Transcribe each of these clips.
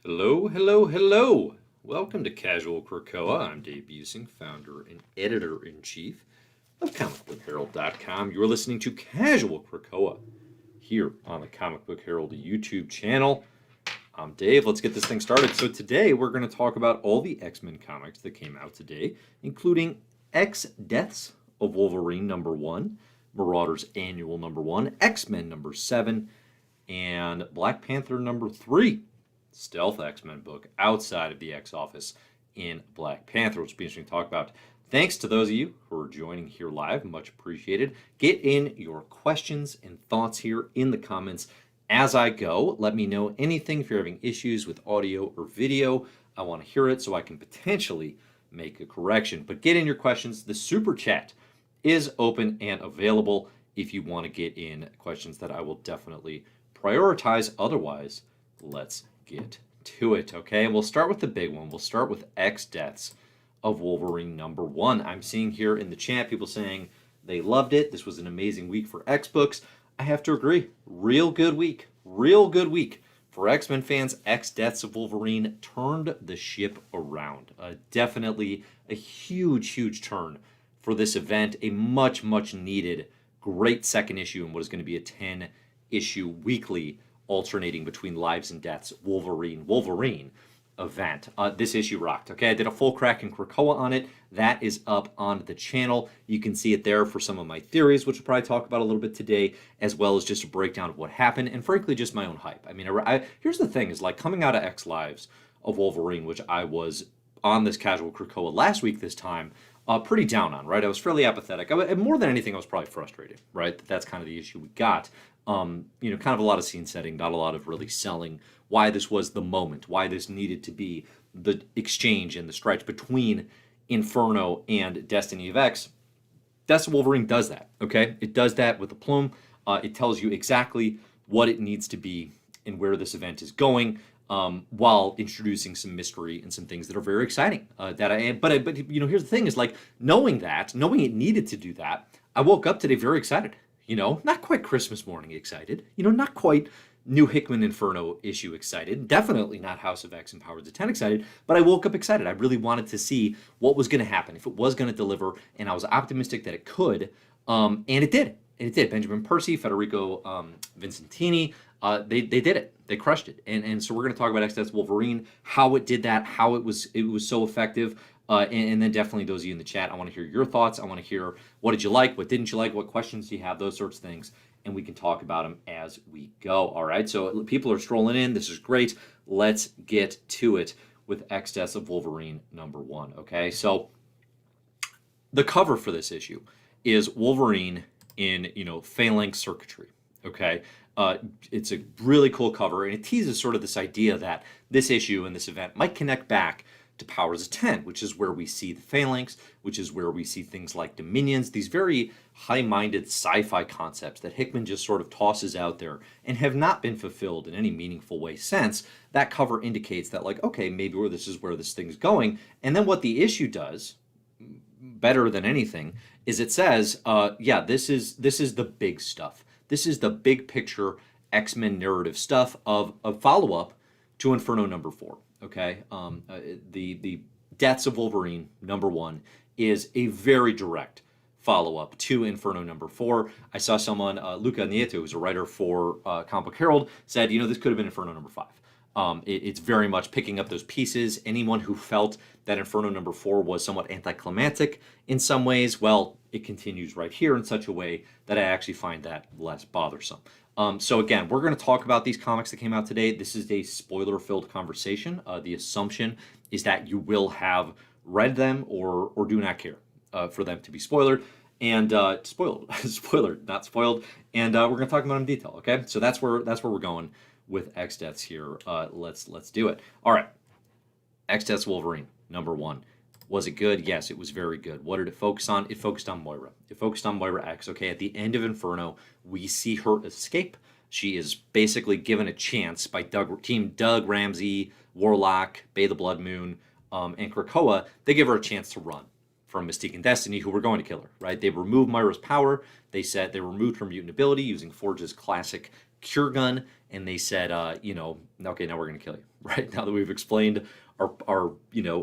Hello, hello, hello. Welcome to Casual Krakoa. I'm Dave Busing, founder and editor-in-chief of comicbookherald.com. You're listening to Casual Krakoa here on the Comic Book Herald YouTube channel. I'm Dave. Let's get this thing started. So today we're going to talk about all the X-Men comics that came out today, including X Deaths of Wolverine #1, Marauders Annual #1, X-Men #7, and Black Panther #3. Stealth X-Men book outside of the X office in Black Panther, which will be interesting to talk about. Thanks to those of you who are joining here live. Much appreciated. Get in your questions and thoughts here in the comments as I go. Let me know anything if you're having issues with audio or video. I want to hear it so I can potentially make a correction. But get in your questions. The super chat is open and available if you want to get in questions that I will definitely prioritize. Otherwise, let's get to it, okay? We'll start with the big one. We'll start with X Deaths of Wolverine #1. I'm seeing here in the chat people saying they loved it. This was an amazing week for X books. I have to agree. Real good week. Real good week. For X-Men fans, X Deaths of Wolverine turned the ship around. Definitely a huge, huge turn for this event. A much, much needed great second issue in what is going to be a 10-issue weekly alternating between lives and deaths Wolverine event. This issue rocked. Okay, I did a full crack in Krakoa on it. That is up on the channel. You can see it there for some of my theories, which we'll probably talk about a little bit today, as well as just a breakdown of what happened, and frankly, just my own hype. I mean, here's the thing: is like coming out of X Lives of Wolverine, which I was on this Casual Krakoa last week. This time, pretty down on. Right, I was fairly apathetic. More than anything, I was probably frustrated. Right, that's kind of the issue we got. Kind of a lot of scene setting, not a lot of really selling why this was the moment, why this needed to be the exchange and the stretch between Inferno and Destiny of X. Deaths of Wolverine does that, okay? It does that with a plume. It tells you exactly what it needs to be and where this event is going, while introducing some mystery and some things that are very exciting. But here's the thing: is like knowing it needed to do that. I woke up today very excited. Not quite Christmas morning excited. Not quite New Hickman Inferno issue excited. Definitely not House of X and Powers of 10 excited. But I woke up excited. I really wanted to see what was going to happen, if it was going to deliver, and I was optimistic that it could. And it did. It did. Benjamin Percy, Federico Vincentini, they did it. They crushed it. And so we're going to talk about X Deaths Wolverine, how it did that, how it was so effective. And then definitely those of you in the chat, I want to hear your thoughts. I want to hear what did you like, what didn't you like, what questions do you have, those sorts of things, and we can talk about them as we go. All right, so people are strolling in. This is great. Let's get to it with X Deaths of Wolverine #1. Okay, so the cover for this issue is Wolverine in phalanx circuitry. Okay, it's a really cool cover, and it teases sort of this idea that this issue and this event might connect back to Powers of 10, which is where we see the Phalanx, which is where we see things like Dominions, these very high-minded sci-fi concepts that Hickman just sort of tosses out there and have not been fulfilled in any meaningful way since. That cover indicates that, like, okay, maybe this is where this thing's going. And then what the issue does, better than anything, is it says, this is the big stuff. This is the big picture X-Men narrative stuff of a follow-up to Inferno #4. Okay, the Deaths of Wolverine #1 is a very direct follow-up to Inferno #4. I saw someone, Luca Nieto, who's a writer for Comic Book Herald, said, this could have been Inferno #5. It's very much picking up those pieces. Anyone who felt that Inferno #4 was somewhat anticlimactic in some ways, well, it continues right here in such a way that I actually find that less bothersome. So again, we're going to talk about these comics that came out today. This is a spoiler-filled conversation. The assumption is that you will have read them or do not care for them to be spoiled. And spoilered, not spoiled. And we're going to talk about them in detail. Okay, so that's where we're going with X Deaths here. Let's do it. All right, X Deaths Wolverine #1. Was it good? Yes, it was very good. What did it focus on? It focused on Moira. It focused on Moira X. Okay, at the end of Inferno, we see her escape. She is basically given a chance by Team Doug, Ramsey, Warlock, Bay the Blood Moon, and Krakoa. They give her a chance to run from Mystique and Destiny, who were going to kill her. Right? They removed Moira's power. They said they removed her mutant ability using Forge's classic cure gun, and they said, okay, now we're going to kill you, right? Now that we've explained our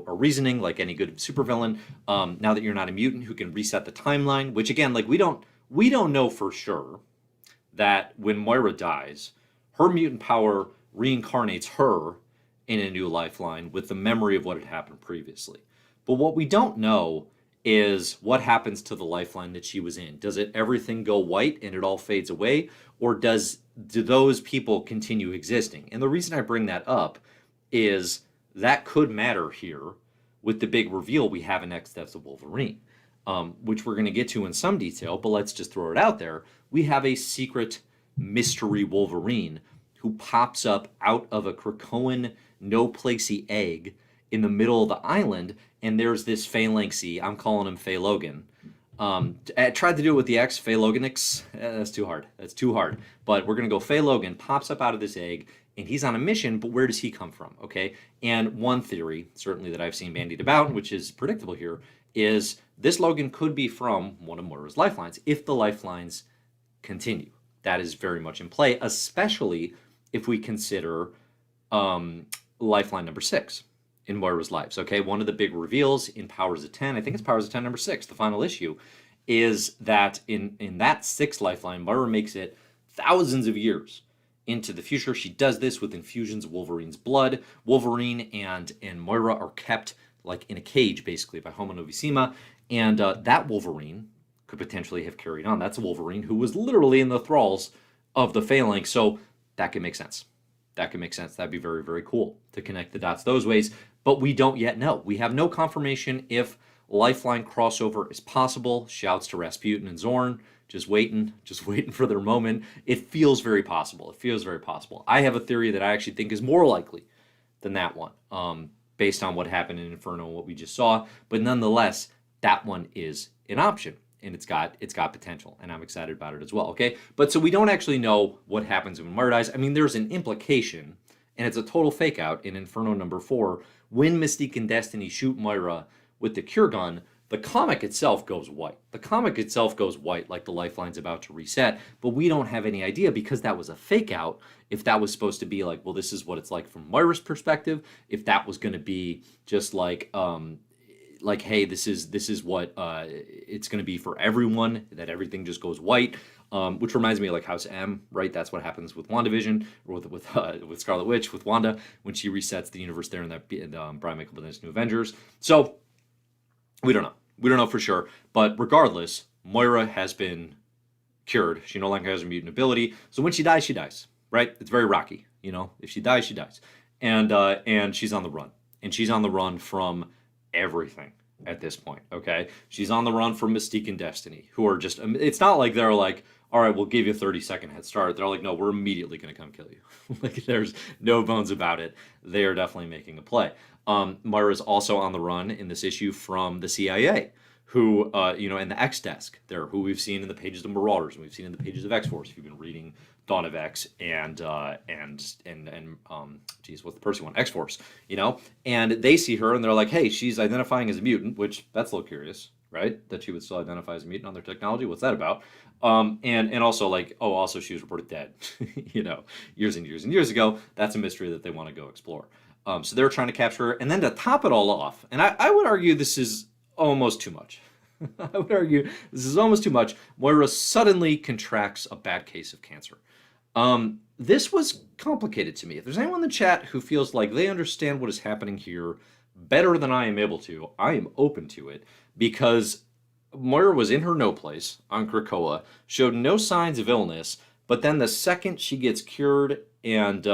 reasoning, like any good supervillain, now that you're not a mutant who can reset the timeline, which again, like we don't know for sure that when Moira dies, her mutant power reincarnates her in a new lifeline with the memory of what had happened previously. But what we don't know is what happens to the lifeline that she was in. Does everything go white and it all fades away? Or do those people continue existing? And the reason I bring that up is that could matter here with the big reveal we have in X Deaths of Wolverine, which we're going to get to in some detail, but let's just throw it out there. We have a secret mystery Wolverine who pops up out of a Krakoan no-placey egg in the middle of the island, and there's this phalanxy. I'm calling him Faye Logan. I tried to do it with the X, Faye Loganix. That's too hard. But we're going to go Faye Logan pops up out of this egg, and he's on a mission, but where does he come from, okay? And one theory, certainly that I've seen bandied about, which is predictable here, is this Logan could be from one of Moira's lifelines, if the lifelines continue. That is very much in play, especially if we consider lifeline number 6 in Moira's lives, okay? One of the big reveals in Powers of 10, I think it's Powers of 10 number 6, the final issue, is that in that 6th lifeline, Moira makes it thousands of years into the future. She does this with infusions of Wolverine's blood. Wolverine and Moira are kept like in a cage, basically, by Homo Novissima, and that Wolverine could potentially have carried on. That's a Wolverine who was literally in the thralls of the Phalanx, so that could make sense. That'd be very, very cool to connect the dots those ways, but we don't yet know. We have no confirmation if Lifeline crossover is possible. Shouts to Rasputin and Zorn, just waiting for their moment. It feels very possible. I have a theory that I actually think is more likely than that one, based on what happened in Inferno and what we just saw, but nonetheless, that one is an option. And it's got potential, and I'm excited about it as well, okay? But so we don't actually know what happens when Moira dies. I mean, there's an implication, and it's a total fake out in Inferno number 4. When Mystique and Destiny shoot Moira with the cure gun, the comic itself goes white. Like the lifeline's about to reset, but we don't have any idea because that was a fake out. If that was supposed to be like, well, this is what it's like from Moira's perspective, if that was going to be just like hey, this is what it's going to be for everyone, that everything just goes white, which reminds me of like House M, right? That's what happens with WandaVision, or with Scarlet Witch, with Wanda, when she resets the universe there in that Brian Michael Bennett's New Avengers. So we don't know for sure, but regardless, Moira has been cured. She no longer has her mutant ability, so when she dies, right? It's very Rocky, if she dies, she dies. And she's on the run, from everything at this point, okay? She's on the run from Mystique and Destiny, who are just, it's not like they're like, all right, we'll give you a 30-second head start. They're like, no, we're immediately going to come kill you. Like, there's no bones about it. They are definitely making a play. Moira's also on the run in this issue from the CIA, who, and the X desk there, who we've seen in the pages of Marauders, and we've seen in the pages of X-Force, if you've been reading Dawn of X and what's the Percy one? X-Force, and they see her and they're like, hey, she's identifying as a mutant, which that's a little curious, right? That she would still identify as a mutant on their technology. What's that about? And also like, also she was reported dead, years and years and years ago. That's a mystery that they want to go explore. So they're trying to capture her, and then to top it all off, and I would argue this is almost too much. Moira suddenly contracts a bad case of cancer. This was complicated to me. If there's anyone in the chat who feels like they understand what is happening here better than I am able to, I am open to it, because Moira was in her no place on Krakoa, showed no signs of illness, but then the second she gets cured and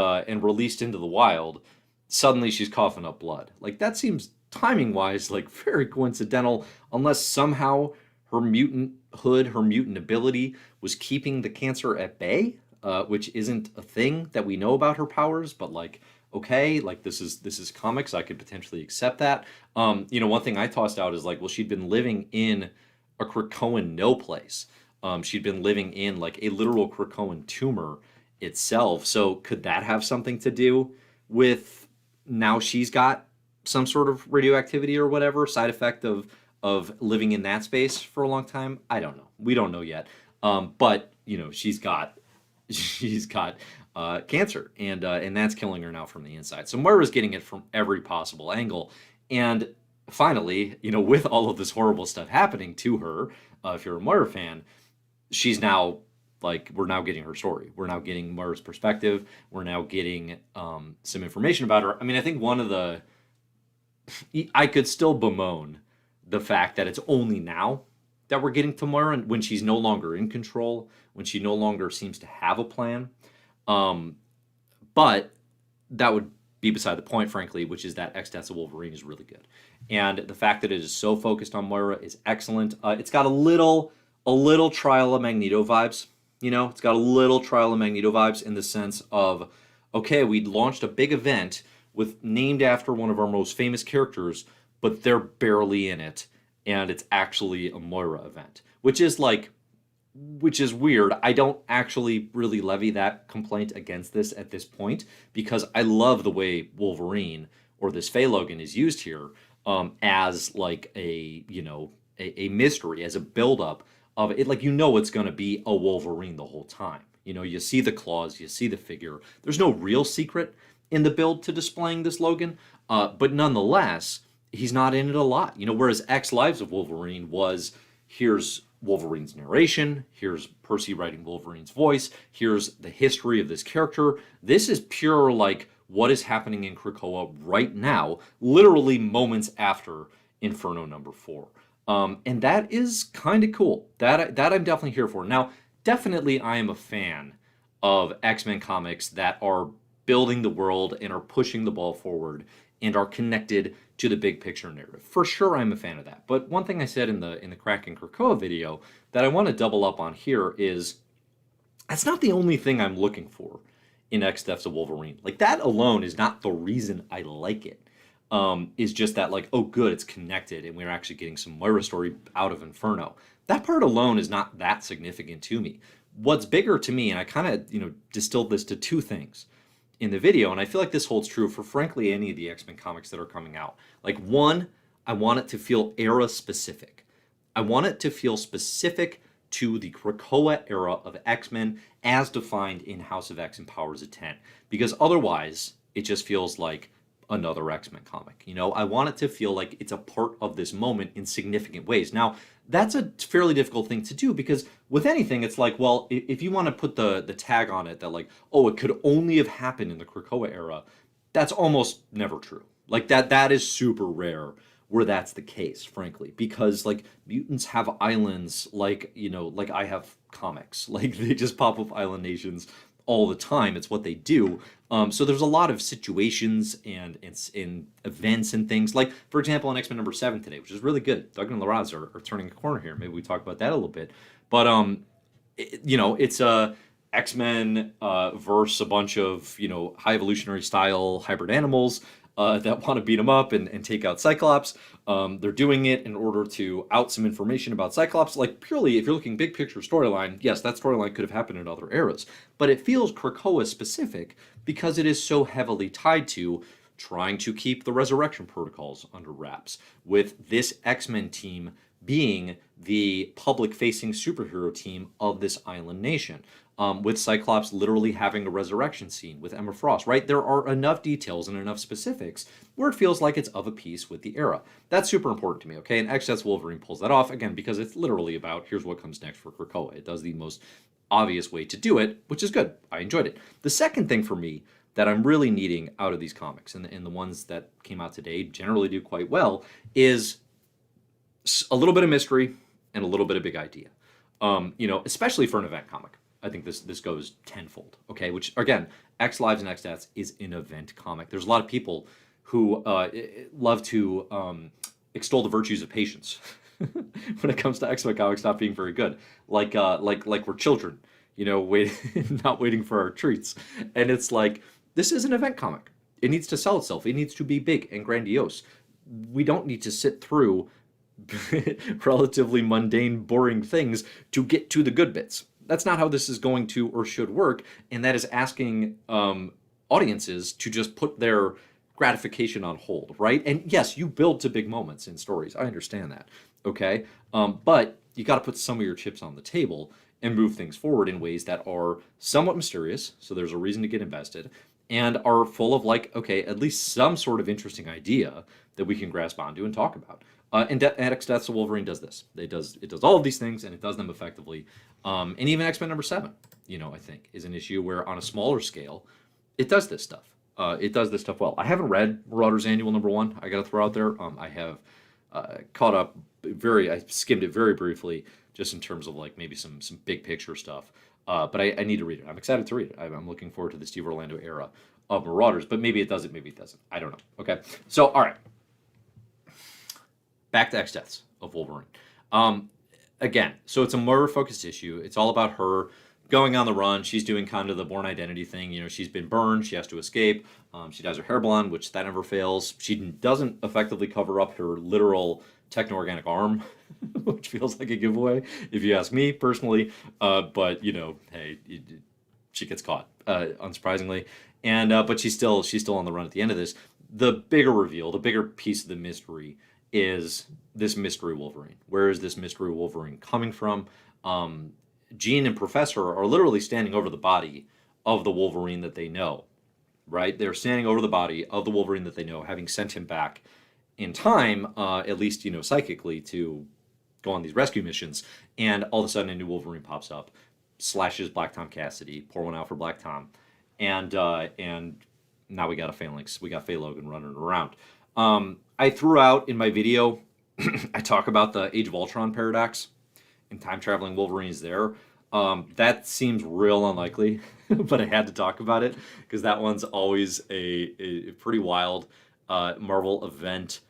released into the wild, suddenly she's coughing up blood. Like, that seems timing-wise like very coincidental, unless somehow her mutanthood, her mutant ability was keeping the cancer at bay. Which isn't a thing that we know about her powers, but like, okay, like this is comics, I could potentially accept that. One thing I tossed out is like, well, she'd been living in a Krakoan no place. She'd been living in like a literal Krakoan tumor itself. So could that have something to do with now she's got some sort of radioactivity or whatever side effect of living in that space for a long time? I don't know. We don't know yet. But she's got cancer, and that's killing her now from the inside. So Moira's getting it from every possible angle, and finally, with all of this horrible stuff happening to her, if you're a Moira fan, she's now like, we're now getting her story. We're now getting Moira's perspective. We're now getting some information about her. I mean, I think I could still bemoan the fact that it's only now that we're getting to Moira, when she's no longer in control, when she no longer seems to have a plan. But that would be beside the point, frankly, which is that X Deaths of Wolverine is really good. And the fact that it is so focused on Moira is excellent. It's got a little Trial of Magneto vibes. It's got a little Trial of Magneto vibes in the sense of, okay, we launched a big event named after one of our most famous characters, but they're barely in it, and it's actually a Moira event, which is weird. I don't actually really levy that complaint against this at this point, because I love the way Wolverine, or this Fey Logan, is used here as like a mystery, as a buildup of it. Like, it's going to be a Wolverine the whole time. You see the claws, you see the figure. There's no real secret in the build to displaying this Logan, but nonetheless, he's not in it a lot. Whereas X Lives of Wolverine was, here's Wolverine's narration, here's Percy writing Wolverine's voice, here's the history of this character. This is pure, like, what is happening in Krakoa right now, literally moments after Inferno #4. And that is kind of cool. That I'm definitely here for. Now, definitely I am a fan of X-Men comics that are building the world and are pushing the ball forward and are connected to the big picture narrative. For sure, I'm a fan of that. But one thing I said in the Kraken Krakoa video that I want to double up on here is, that's not the only thing I'm looking for in X Deaths of Wolverine. Like, that alone is not the reason I like it. Is just that, like, oh good, it's connected and we're actually getting some Moira story out of Inferno. That part alone is not that significant to me. What's bigger to me, and I kind of, distilled this to two things in the video, and I feel like this holds true for, frankly, any of the X-Men comics that are coming out. Like, one, I want it to feel era specific. I want it to feel specific to the Krakoa era of X-Men as defined in House of X and Powers of 10. Because otherwise, it just feels like another X-Men comic. I want it to feel like it's a part of this moment in significant ways. Now, that's a fairly difficult thing to do, because with anything, it's like, well, if you want to put the tag on it that, like, oh, it could only have happened in the Krakoa era, that's almost never true. Like, that is super rare where that's the case, frankly, because, like, mutants have islands, like, like I have comics. Like, they just pop up island nations all the time. It's what they do. So there's a lot of situations and events and things. Like, for example, in X-Men #7 today, which is really good. Duggan and Larraz are turning a corner here. Maybe we talk about that a little bit. But, it's a X-Men versus a bunch of, high evolutionary style hybrid animals that want to beat them up and take out Cyclops. They're doing it in order to out some information about Cyclops. Like, purely, if you're looking big picture storyline, yes, that storyline could have happened in other eras. But it feels Krakoa specific because it is so heavily tied to trying to keep the resurrection protocols under wraps, with this X-Men team being the public-facing superhero team of this island nation. With Cyclops literally having a resurrection scene with Emma Frost, right? There are enough details and enough specifics where it feels like it's of a piece with the era. That's super important to me, okay? And X Deaths Wolverine pulls that off, again, because it's literally about, here's what comes next for Krakoa. It does the most obvious way to do it, which is good. I enjoyed it. The second thing for me that I'm really needing out of these comics, and the ones that came out today generally do quite well, is a little bit of mystery and a little bit of big idea. Especially for an event comic. I think this goes tenfold, okay? Which, again, X Lives and X Deaths is an event comic. There's a lot of people who love to extol the virtues of patience when it comes to X-Men comics not being very good. Like we're children, not waiting for our treats. And it's like, this is an event comic. It needs to sell itself. It needs to be big and grandiose. We don't need to sit through relatively mundane, boring things to get to the good bits. That's not how this is going to or should work, and that is asking audiences to just put their gratification on hold, right? And yes, you build to big moments in stories. I understand that, okay? But you got to put some of your chips on the table and move things forward in ways that are somewhat mysterious, so there's a reason to get invested, and are full of like, okay, at least some sort of interesting idea that we can grasp onto and talk about. And X Deaths of Wolverine does this. It does all of these things, and it does them effectively. And even X-Men #7, I think, is an issue where on a smaller scale, it does this stuff. It does this stuff well. I haven't read Marauders Annual #1. I got to throw out there. I have caught up I skimmed it very briefly, just in terms of like maybe some big picture stuff. But I need to read it. I'm excited to read it. I'm looking forward to the Steve Orlando era of Marauders. But maybe it does it, maybe it doesn't. I don't know. Okay. So all right. Back to X Deaths of Wolverine. Again, so it's a Moira focused issue. It's all about her going on the run. She's doing kind of the Born Identity thing. She's been burned. She has to escape. She dyes her hair blonde, which that never fails. She doesn't effectively cover up her literal techno-organic arm, which feels like a giveaway, if you ask me personally. But, hey, she gets caught, unsurprisingly. And but she's still on the run at the end of this. The bigger reveal, the bigger piece of the mystery is this mystery Wolverine. Where is this mystery Wolverine coming from? Jean and Professor are literally standing over the body of the Wolverine that they know, right? They're standing over the body of the Wolverine that they know, having sent him back in time, at least, psychically, to go on these rescue missions. And all of a sudden, a new Wolverine pops up, slashes Black Tom Cassidy, pour one out for Black Tom. And now we got a phalanx. We got Faye Logan running around. I threw out in my video, I talk about the Age of Ultron paradox and time-traveling Wolverines there. That seems real unlikely, but I had to talk about it because that one's always a pretty wild Marvel event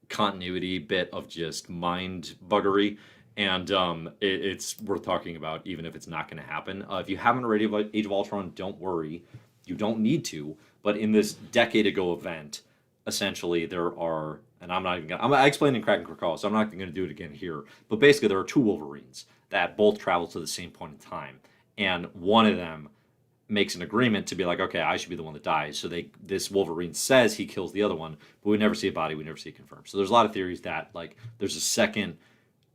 continuity bit of just mind buggery. And it's worth talking about, even if it's not going to happen. If you haven't read Age of Ultron, don't worry. You don't need to. But in this decade-ago event, essentially, there are, and I explained in Krakoa, so I'm not going to do it again here. But basically, there are two Wolverines that both travel to the same point in time. And one of them makes an agreement to be like, okay, I should be the one that dies. So this Wolverine says he kills the other one, but we never see a body, we never see it confirmed. So there's a lot of theories that, like, there's a second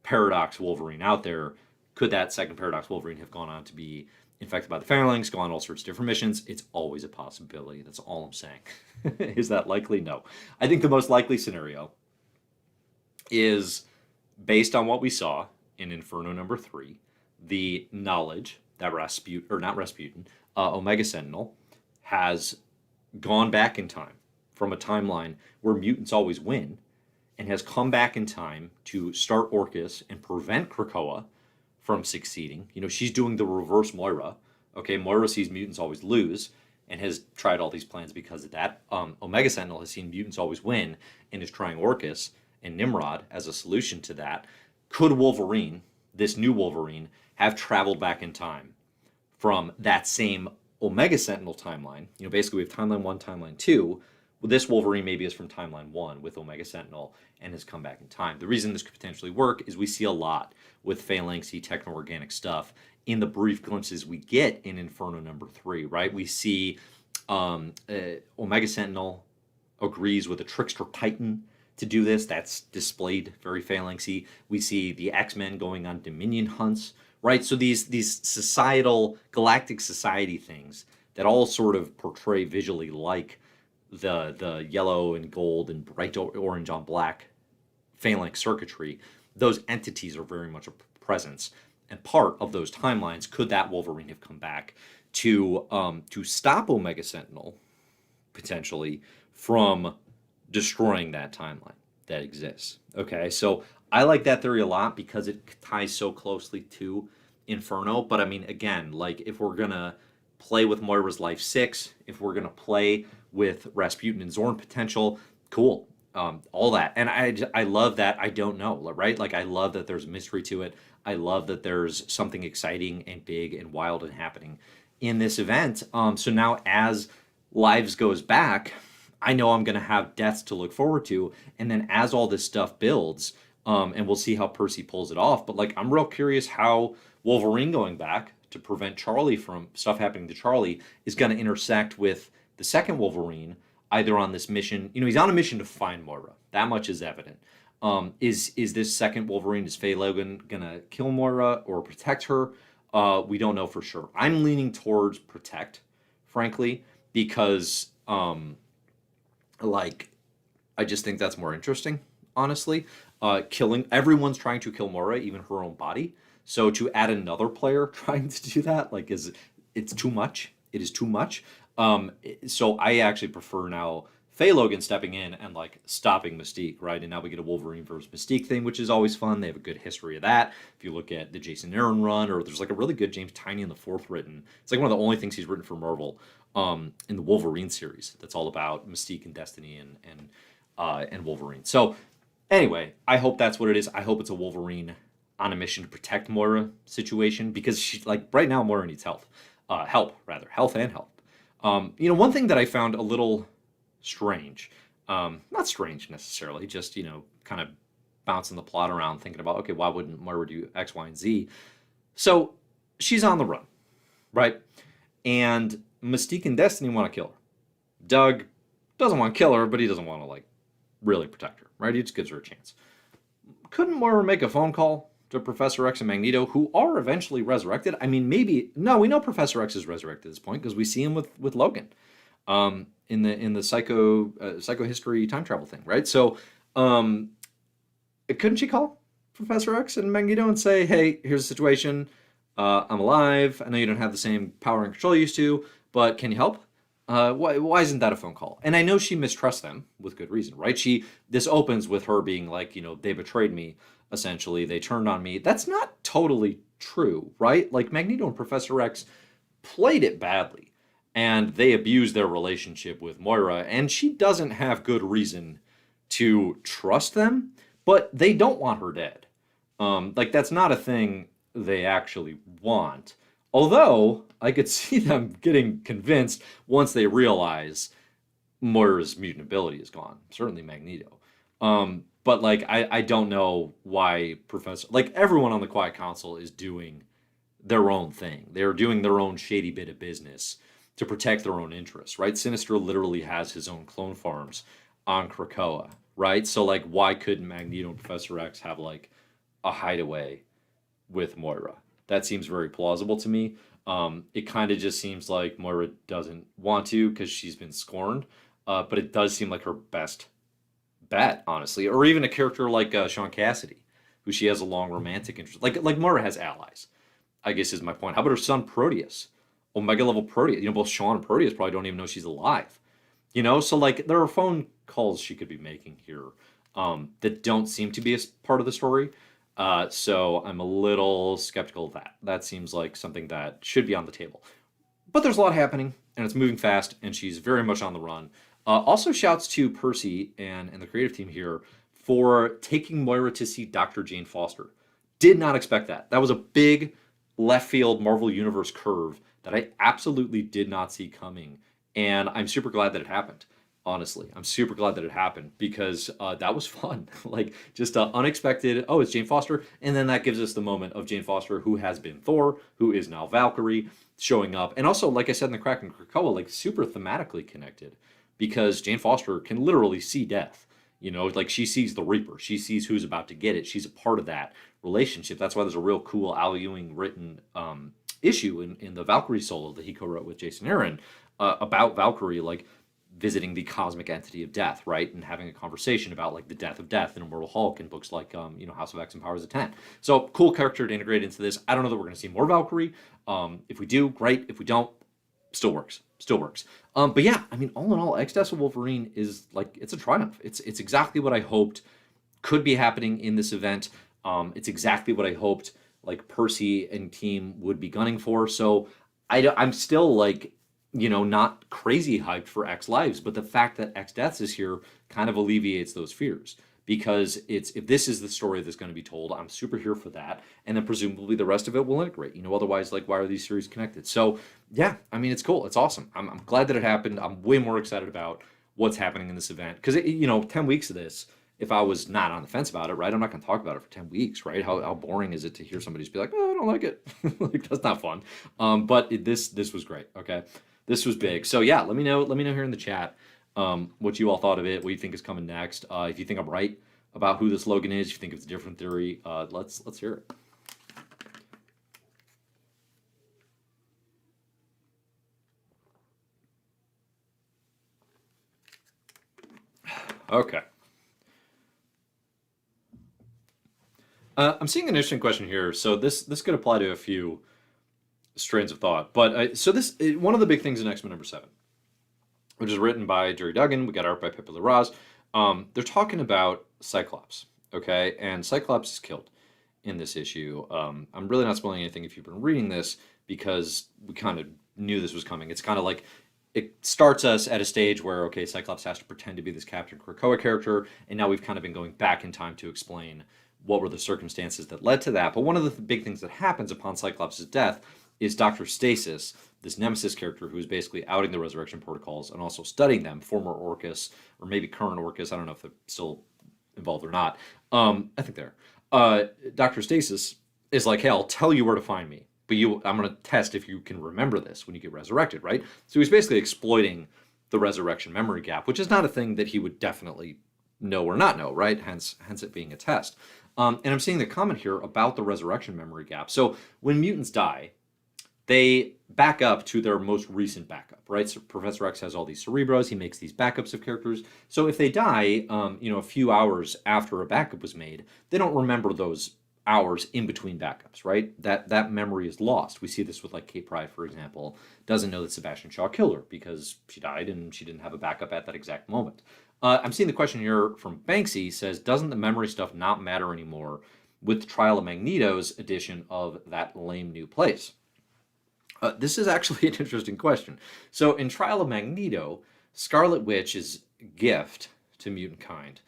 Paradox Wolverine out there. Could that second Paradox Wolverine have gone on to be infected by the Phalanx, go on all sorts of different missions? It's always a possibility. That's all I'm saying. Is that likely? No. I think the most likely scenario is, based on what we saw in Inferno #3, the knowledge that Omega Sentinel has gone back in time from a timeline where mutants always win, and has come back in time to start Orcus and prevent Krakoa from succeeding. She's doing the reverse Moira. Okay, Moira sees mutants always lose and has tried all these plans because of that. Omega Sentinel has seen mutants always win and is trying Orcus and Nimrod as a solution to that. Could Wolverine, this new Wolverine, have traveled back in time from that same Omega Sentinel timeline? Basically we have timeline 1, timeline 2. Well, this Wolverine maybe is from timeline 1 with Omega Sentinel and has come back in time. The reason this could potentially work is we see a lot with phalanxy techno-organic stuff in the brief glimpses we get in Inferno #3, right? We see Omega Sentinel agrees with a trickster Titan to do this. That's displayed very phalanxy. We see the X-Men going on Dominion hunts, right? So these societal, galactic society things that all sort of portray visually like the yellow and gold and bright orange on black phalanx circuitry, those entities are very much a presence and part of those timelines. Could that Wolverine have come back to stop Omega Sentinel potentially from destroying that timeline that exists? Okay, so I like that theory a lot because it ties so closely to Inferno. But I mean, again, like, if we're gonna play with Moira's Life 6, if we're gonna play with Rasputin and Zorn potential, cool. All that. And I love that I don't know, right? Like, I love that there's a mystery to it. I love that there's something exciting and big and wild and happening in this event. So now as Lives goes back, I know I'm going to have deaths to look forward to. And then as all this stuff builds, and we'll see how Percy pulls it off. But, like, I'm real curious how Wolverine going back to prevent Charlie from stuff happening to Charlie is going to intersect with the second Wolverine, either on this mission. He's on a mission to find Moira. That much is evident. Is this second Wolverine, is Faye Logan going to kill Moira or protect her? We don't know for sure. I'm leaning towards protect, frankly, because like I just think that's more interesting, honestly. Killing everyone's trying to kill Moira, even her own body. So to add another player trying to do that, like, it's too much. It is too much. So I actually prefer now Faye Logan stepping in and like stopping Mystique, right? And now we get a Wolverine versus Mystique thing, which is always fun. They have a good history of that. If you look at the Jason Aaron run, or there's like a really good James Tynion the Fourth written. It's like one of the only things he's written for Marvel in the Wolverine series. That's all about Mystique and Destiny and Wolverine. So anyway, I hope that's what it is. I hope it's a Wolverine on a mission to protect Moira situation, because she, like, right now Moira needs health and help. One thing that I found a little strange, not strange necessarily, just kind of bouncing the plot around, thinking about, okay, why wouldn't Moira do X, Y, and Z? So she's on the run, right? And Mystique and Destiny want to kill her. Doug doesn't want to kill her, but he doesn't want to like really protect her, right? He just gives her a chance. Couldn't Moira make a phone call to Professor X and Magneto, who are eventually resurrected? I mean, maybe no. We know Professor X is resurrected at this point because we see him with Logan, in the psycho history time travel thing, right? So, couldn't she call Professor X and Magneto and say, "Hey, here's the situation. I'm alive. I know you don't have the same power and control you used to, but can you help?" Why isn't that a phone call? And I know she mistrusts them with good reason, right? This opens with her being like, they betrayed me, essentially. They turned on me. That's not totally true, right? Like, Magneto and Professor X played it badly, and they abused their relationship with Moira, and she doesn't have good reason to trust them, but they don't want her dead. Like, that's not a thing they actually want. Although, I could see them getting convinced once they realize Moira's mutant ability is gone. Certainly Magneto. But, like, I don't know why everyone on the Quiet Council is doing their own thing. They're doing their own shady bit of business to protect their own interests, right? Sinister literally has his own clone farms on Krakoa, right? So, like, why couldn't Magneto and Professor X have, like, a hideaway with Moira? That seems very plausible to me. It kind of just seems like Moira doesn't want to because she's been scorned. But it does seem like her best bet, honestly. Or even a character like Sean Cassidy, who she has a long romantic interest. Like Moira has allies, I guess is my point. How about her son Proteus? Omega level Proteus. Both Sean and Proteus probably don't even know she's alive. So like there are phone calls she could be making here that don't seem to be a part of the story. So I'm a little skeptical of that. That seems like something that should be on the table. But there's a lot happening, and it's moving fast, and she's very much on the run. Also, shouts to Percy and the creative team here for taking Moira to see Dr. Jane Foster. Did not expect that. That was a big left field Marvel Universe curve that I absolutely did not see coming. And I'm super glad that it happened. Honestly, I'm super glad that it happened because that was fun. Like, just unexpected. Oh, it's Jane Foster. And then that gives us the moment of Jane Foster, who has been Thor, who is now Valkyrie, showing up. And also, like I said in the Crack and Krakoa, like super thematically connected because Jane Foster can literally see death. Like she sees the Reaper. She sees who's about to get it. She's a part of that relationship. That's why there's a real cool Al Ewing written issue in the Valkyrie solo that he co-wrote with Jason Aaron about Valkyrie, like, visiting the cosmic entity of death, right? And having a conversation about like the death of death in Immortal Hulk and books like House of X and Powers of 10. So cool character to integrate into this. I don't know that we're going to see more Valkyrie. If we do, great. If we don't, still works. But yeah, I mean, all in all, X Deaths of Wolverine is like, it's a triumph. It's exactly what I hoped could be happening in this event. It's exactly what I hoped like Percy and team would be gunning for. So I'm still like, not crazy hyped for X Lives, but the fact that X Deaths is here kind of alleviates those fears because if this is the story that's going to be told, I'm super here for that. And then presumably the rest of it will integrate, otherwise, like, why are these series connected? So yeah, I mean, it's cool. It's awesome. I'm glad that it happened. I'm way more excited about what's happening in this event because 10 weeks of this, if I was not on the fence about it, right, I'm not going to talk about it for 10 weeks, right? How boring is it to hear somebody just be like, oh, I don't like it. Like, that's not fun. But this was great. Okay. This was big. So yeah, let me know here in the chat what you all thought of it, what you think is coming next. If you think I'm right about who this Logan is, if you think it's a different theory, let's hear it. Okay. I'm seeing an interesting question here. So this could apply to a few strains of thought. But one of the big things in X-Men #7, which is written by Jerry Duggan, we got art by Pepe Larraz. They're talking about Cyclops, okay? And Cyclops is killed in this issue. I'm really not spoiling anything if you've been reading this because we kind of knew this was coming. It's kind of like it starts us at a stage where, okay, Cyclops has to pretend to be this Captain Krakoa character, and now we've kind of been going back in time to explain what were the circumstances that led to that. But one of the big things that happens upon Cyclops' death is Dr. Stasis, this Nemesis character who is basically outing the resurrection protocols and also studying them, former Orcus, or maybe current Orcus, I don't know if they're still involved or not. I think they're. Dr. Stasis is like, hey, I'll tell you where to find me, but I'm going to test if you can remember this when you get resurrected, right? So he's basically exploiting the resurrection memory gap, which is not a thing that he would definitely know or not know, right? Hence it being a test. And I'm seeing the comment here about the resurrection memory gap. So when mutants die, they back up to their most recent backup, right? So Professor X has all these Cerebros. He makes these backups of characters. So if they die, a few hours after a backup was made, they don't remember those hours in between backups, right? That memory is lost. We see this with like Kate Pryde, for example, doesn't know that Sebastian Shaw killed her because she died and she didn't have a backup at that exact moment. I'm seeing the question here from Banksy says, doesn't the memory stuff not matter anymore with the Trial of Magneto's edition of That Lame New Place? This is actually an interesting question. So in Trial of Magneto, Scarlet Witch's gift to mutant kind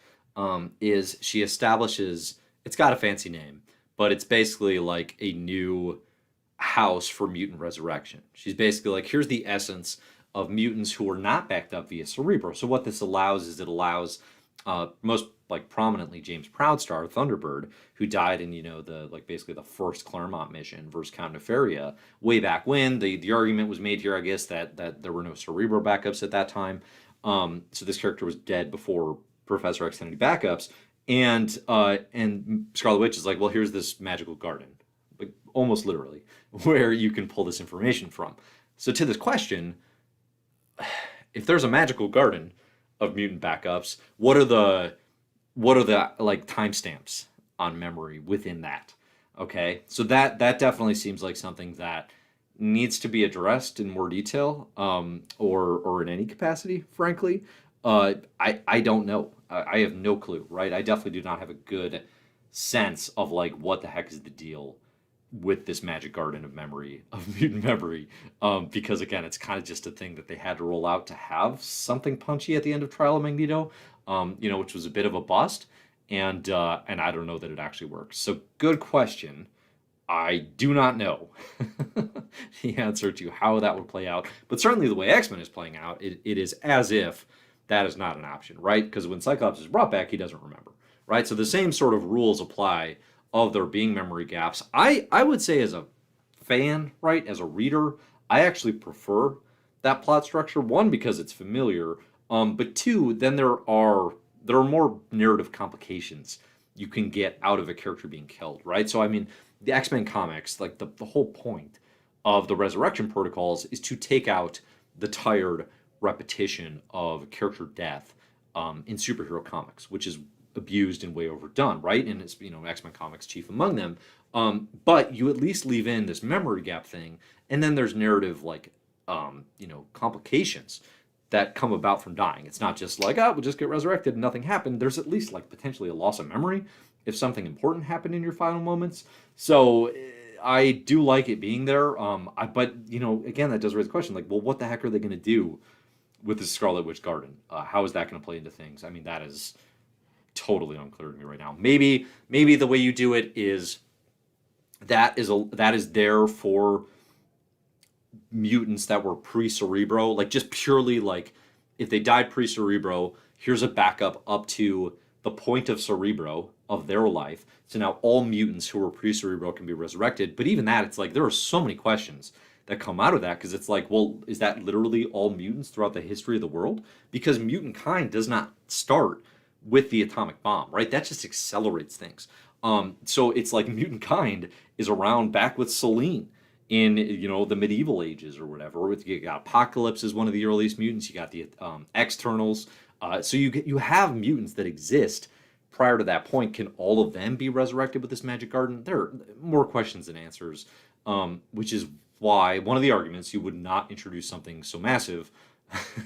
is she establishes, it's got a fancy name, but it's basically like a new house for mutant resurrection. She's basically like, here's the essence of mutants who are not backed up via Cerebro. So what this allows is it allows most like prominently James Proudstar, Thunderbird, who died in basically the first Claremont mission versus Count Nefaria way back when. The argument was made here, I guess, that there were no Cerebro backups at that time. So this character was dead before Professor X had any backups, and Scarlet Witch is like, well, here's this magical garden, like almost literally, where you can pull this information from. So to this question, if there's a magical garden of mutant backups, what are the like timestamps on memory within that? Okay, so that definitely seems like something that needs to be addressed in more detail, or in any capacity. Frankly, I don't know. I have no clue. Right, I definitely do not have a good sense of like what the heck is the deal with this magic garden of memory, of mutant memory, because again, it's kind of just a thing that they had to roll out to have something punchy at the end of Trial of Magneto, which was a bit of a bust, and I don't know that it actually works. So good question. I do not know the answer to how that would play out, but certainly the way X-Men is playing out, it is as if that is not an option, right? Because when Cyclops is brought back, he doesn't remember, right? So the same sort of rules apply of there being memory gaps. I would say as a fan, right, as a reader, I actually prefer that plot structure. One, because it's familiar, but two, then there are more narrative complications you can get out of a character being killed, right? So I mean, the X-Men comics, like the whole point of the resurrection protocols is to take out the tired repetition of character death in superhero comics, which is abused and way overdone, right? And it's, X-Men comics chief among them. But you at least leave in this memory gap thing, and then there's narrative complications that come about from dying. It's not just like, we'll just get resurrected and nothing happened. There's at least like potentially a loss of memory if something important happened in your final moments. So I do like it being there. But again, that does raise the question, like, well, what the heck are they going to do with the Scarlet Witch Garden? How is that going to play into things? I mean, that is totally unclear to me right now. Maybe the way you do it is that is there for mutants that were pre-Cerebro, like just purely like if they died pre-Cerebro, here's a backup up to the point of Cerebro of their life. So now all mutants who were pre-Cerebro can be resurrected. But even that, it's like there are so many questions that come out of that, because it's like, well, is that literally all mutants throughout the history of the world? Because mutant kind does not start with the atomic bomb, right? That just accelerates things. So it's like mutant kind is around back with Selene in the medieval ages or whatever. You got Apocalypse as one of the earliest mutants. You got the Externals So you have mutants that exist prior to that point. Can all of them be resurrected with this magic garden? There are more questions than answers, which is why one of the arguments you would not introduce something so massive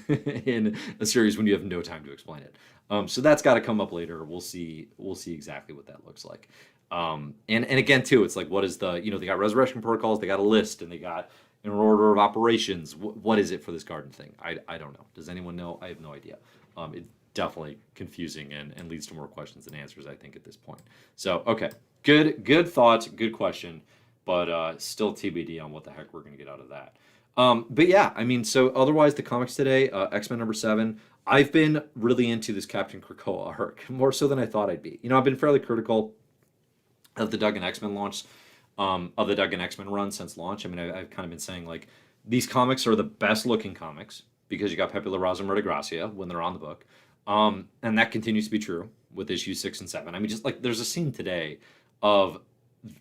in a series when you have no time to explain it. So that's got to come up later. We'll see. We'll see exactly what that looks like. And again, too, it's like, what is the, they got resurrection protocols, they got a list, and they got an order of operations. What is it for this garden thing? I don't know. Does anyone know? I have no idea. It's definitely confusing and leads to more questions than answers, I think, at this point. So, okay. Good thought, good question, but still TBD on what the heck we're going to get out of that. But yeah, I mean, so otherwise the comics today, X-Men #7, I've been really into this Captain Krakoa arc, more so than I thought I'd be. I've been fairly critical of the Duggan X-Men launch, of the Duggan X-Men run since launch. I mean, I've kind of been saying, like, these comics are the best looking comics because you got Pepe Larraz and Gracia when they're on the book. And that continues to be true with issues 6 and 7. I mean, just like there's a scene today of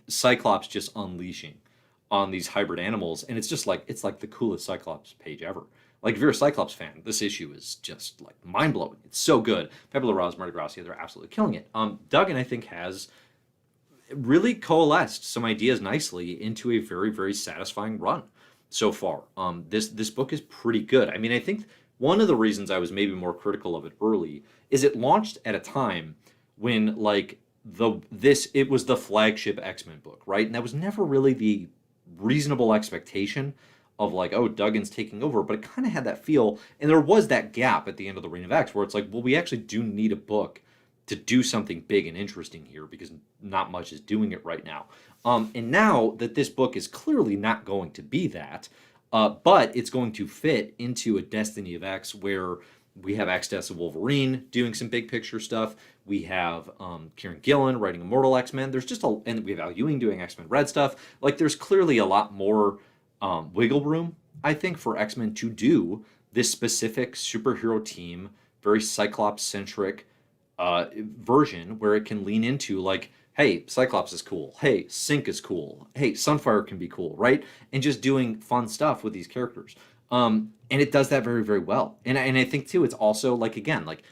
Cyclops just unleashing on these hybrid animals, and it's just like, it's like the coolest Cyclops page ever. Like, if you're a Cyclops fan, this issue is just like mind-blowing. It's so good. Pepe Larraz, Gracia, they're absolutely killing it. Duggan, I think, has really coalesced some ideas nicely into a very, very satisfying run so far. This book is pretty good. I mean, I think one of the reasons I was maybe more critical of it early is it launched at a time when, like, it was the flagship X-Men book, right? And that was never really the reasonable expectation of, like, oh, Duggan's taking over, but it kind of had that feel, and there was that gap at the end of the Reign of X where it's like, well, we actually do need a book to do something big and interesting here because not much is doing it right now. And now that this book is clearly not going to be that, but it's going to fit into a Destiny of X where we have X Deaths of Wolverine doing some big picture stuff. We have Kieran Gillen writing Immortal X-Men. There's just and we have Al Ewing doing X-Men Red stuff. Like, there's clearly a lot more wiggle room, I think, for X-Men to do this specific superhero team, very Cyclops-centric version where it can lean into, like, hey, Cyclops is cool. Hey, Sync is cool. Hey, Sunfire can be cool, right? And just doing fun stuff with these characters. And it does that very, very well. And I think, too, it's also, like, again, like,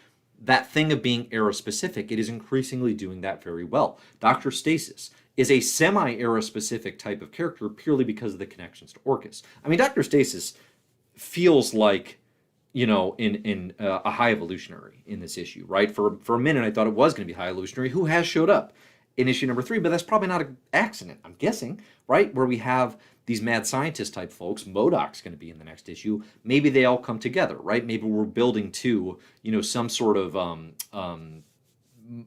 that thing of being era-specific, it is increasingly doing that very well. Dr. Stasis is a semi-era-specific type of character purely because of the connections to Orcus. I mean, Dr. Stasis feels like, in a High Evolutionary in this issue, right? For a minute, I thought it was going to be High Evolutionary, who has showed up in issue #3, but that's probably not an accident, I'm guessing, right? Where we have these mad scientist type folks. MODOK's going to be in the next issue. Maybe they all come together, right? Maybe we're building to, some sort of,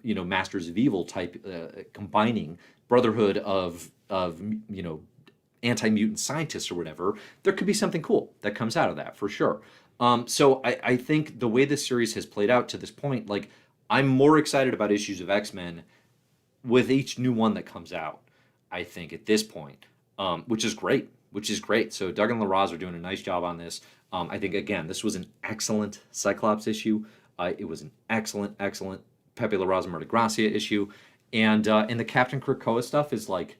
Masters of Evil type, combining Brotherhood of anti-mutant scientists or whatever. There could be something cool that comes out of that for sure. So I think the way this series has played out to this point, like, I'm more excited about issues of X-Men with each new one that comes out, I think, at this point, which is great. So Duggan and Larraz are doing a nice job on this. I think, again, this was an excellent Cyclops issue. It was an excellent Pepe Larraz and Gracia issue. And the Captain Krakoa stuff is, like,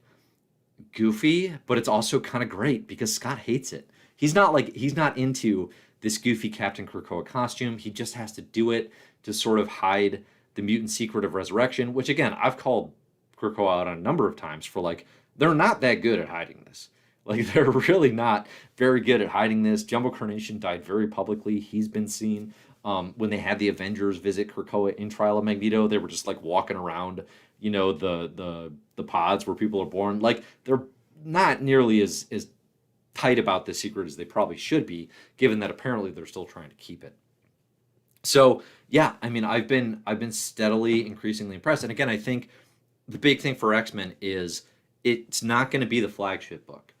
goofy, but it's also kind of great because Scott hates it. He's not into this goofy Captain Krakoa costume. He just has to do it to sort of hide the mutant secret of resurrection, which, again, I've called Krakoa out a number of times for, like, they're not that good at hiding this. Like, they're really not very good at hiding this. Jumbo Carnation died very publicly. He's been seen. When they had the Avengers visit Krakoa in Trial of Magneto, they were just, like, walking around, the pods where people are born. Like, they're not nearly as tight about this secret as they probably should be, given that apparently they're still trying to keep it. So yeah, I mean, I've been steadily, increasingly impressed. And again, I think the big thing for X-Men is it's not going to be the flagship book,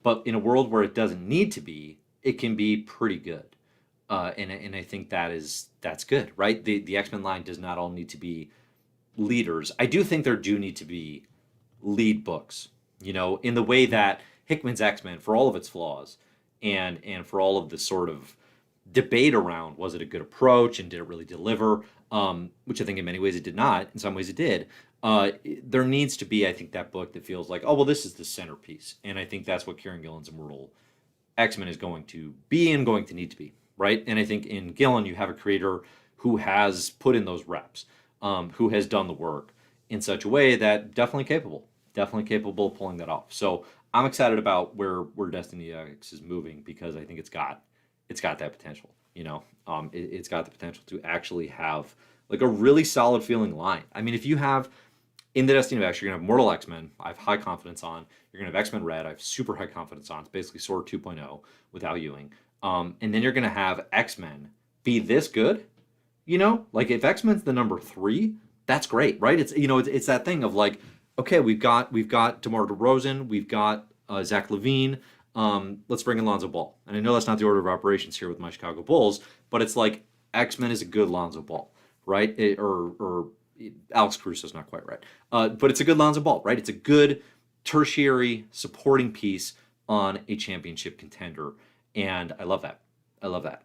but in a world where it doesn't need to be, it can be pretty good. And I think that's good, right? The X-Men line does not all need to be leaders. I do think there do need to be lead books, in the way that Hickman's X-Men, for all of its flaws and for all of the sort of debate around was it a good approach and did it really deliver, which I think in many ways it did not, in some ways it did. There needs to be, I think, that book that feels like, oh, well, this is the centerpiece. And I think that's what Kieran Gillen's Immortal X-Men is going to be and going to need to be, right? And I think in Gillen you have a creator who has put in those reps, who has done the work in such a way that definitely capable of pulling that off. So I'm excited about where Destiny X is moving because I think it's got that potential. It's got the potential to actually have like a really solid feeling line. I mean, if you have in the Destiny of X, you're gonna have Mortal X-Men. I have high confidence on. You're gonna have X-Men Red. I have super high confidence on. It's basically Sword 2.0 without Ewing. And then you're gonna have X-Men be this good. Like if X-Men's the number 3, that's great, right? It's that thing of like, okay, we've got DeMar DeRozan, we've got Zach LaVine. Let's bring in Lonzo Ball. And I know that's not the order of operations here with my Chicago Bulls, but it's like X-Men is a good Lonzo Ball, right? Or Alex Caruso's not quite right. But it's a good Lonzo Ball, right? It's a good tertiary supporting piece on a championship contender. And I love that.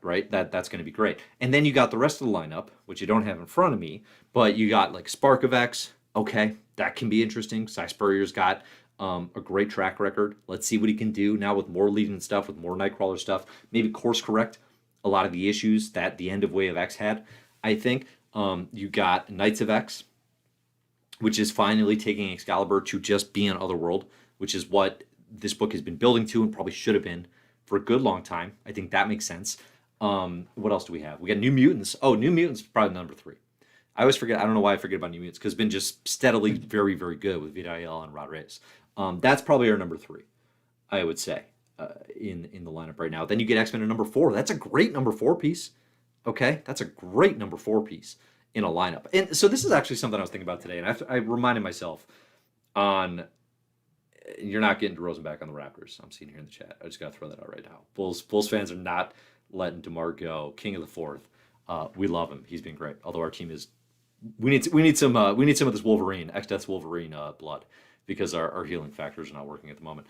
Right? That's going to be great. And then you got the rest of the lineup, which you don't have in front of me, but you got like Spark of X. Okay, that can be interesting. Cy Spurrier's got a great track record. Let's see what he can do now with more Legion stuff, with more Nightcrawler stuff. Maybe course correct a lot of the issues that the end of Way of X had. I think you got Knights of X, which is finally taking Excalibur to just be an Otherworld, which is what this book has been building to and probably should have been for a good long time. I think that makes sense. What else do we have? We got New Mutants. Oh, New Mutants is probably number 3. I always forget. I don't know why I forget about New Mutants because it's been just steadily very, very good with Vidael and Larraz. That's probably our number 3, I would say, in the lineup right now. Then you get X-Men at number 4. That's a great number 4 piece. Okay, that's a great number 4 piece in a lineup. And so this is actually something I was thinking about today, and I reminded myself on. You're not getting DeRozan back on the Raptors. I'm seeing here in the chat. I just got to throw that out right now. Bulls fans are not letting DeMar go. King of the Fourth. We love him. He's been great. Although our team is, we need some of this Wolverine, X Deaths Wolverine blood, because our healing factors are not working at the moment.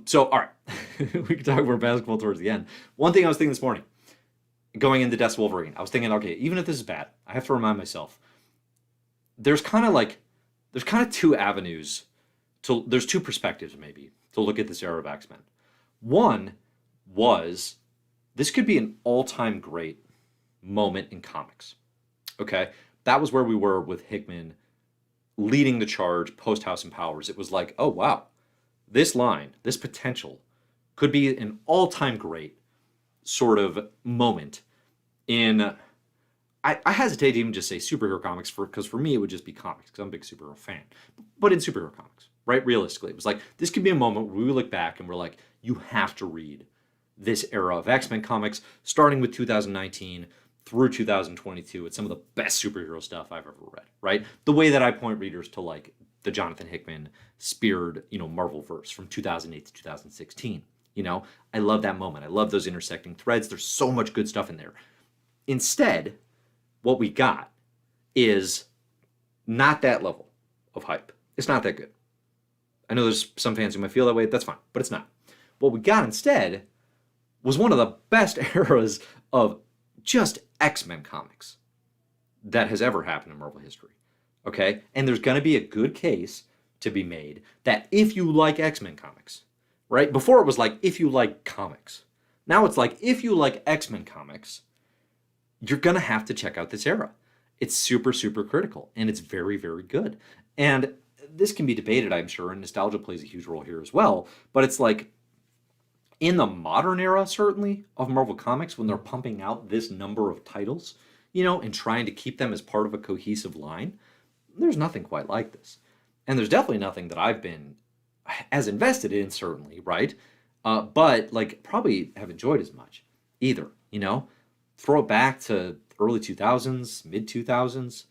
So all right, we can talk about basketball towards the end. One thing I was thinking this morning, going into Deaths Wolverine, I was thinking, okay, even if this is bad, I have to remind myself. There's kind of 2 avenues. There's 2 perspectives maybe to look at this era of X-Men. One was this could be an all-time great moment in comics. Okay, that was where we were with Hickman leading the charge post House and Powers. It was like, oh wow, this line, this potential could be an all-time great sort of moment in. I hesitate to even just say superhero comics because for me it would just be comics because I'm a big superhero fan. But in superhero comics, right? Realistically, it was like this could be a moment where we look back and we're like, you have to read this era of X-Men comics, starting with 2019 through 2022. It's some of the best superhero stuff I've ever read, right? The way that I point readers to like the Jonathan Hickman speared, Marvel verse from 2008 to 2016. I love that moment. I love those intersecting threads. There's so much good stuff in there. Instead, what we got is not that level of hype. It's not that good. I know there's some fans who might feel that way. That's fine, but it's not. What we got instead was one of the best eras of just X-Men comics that has ever happened in Marvel history. Okay? And there's going to be a good case to be made that if you like X-Men comics, right? Before it was like, if you like comics. Now it's like, if you like X-Men comics, you're going to have to check out this era. It's super, super critical, and it's very, very good. And this can be debated, I'm sure, and nostalgia plays a huge role here as well, but it's like, in the modern era, certainly, of Marvel Comics, when they're pumping out this number of titles, and trying to keep them as part of a cohesive line, there's nothing quite like this. And there's definitely nothing that I've been as invested in, certainly, right? But, probably have enjoyed as much either, Throw it back to early 2000s, mid 2000s.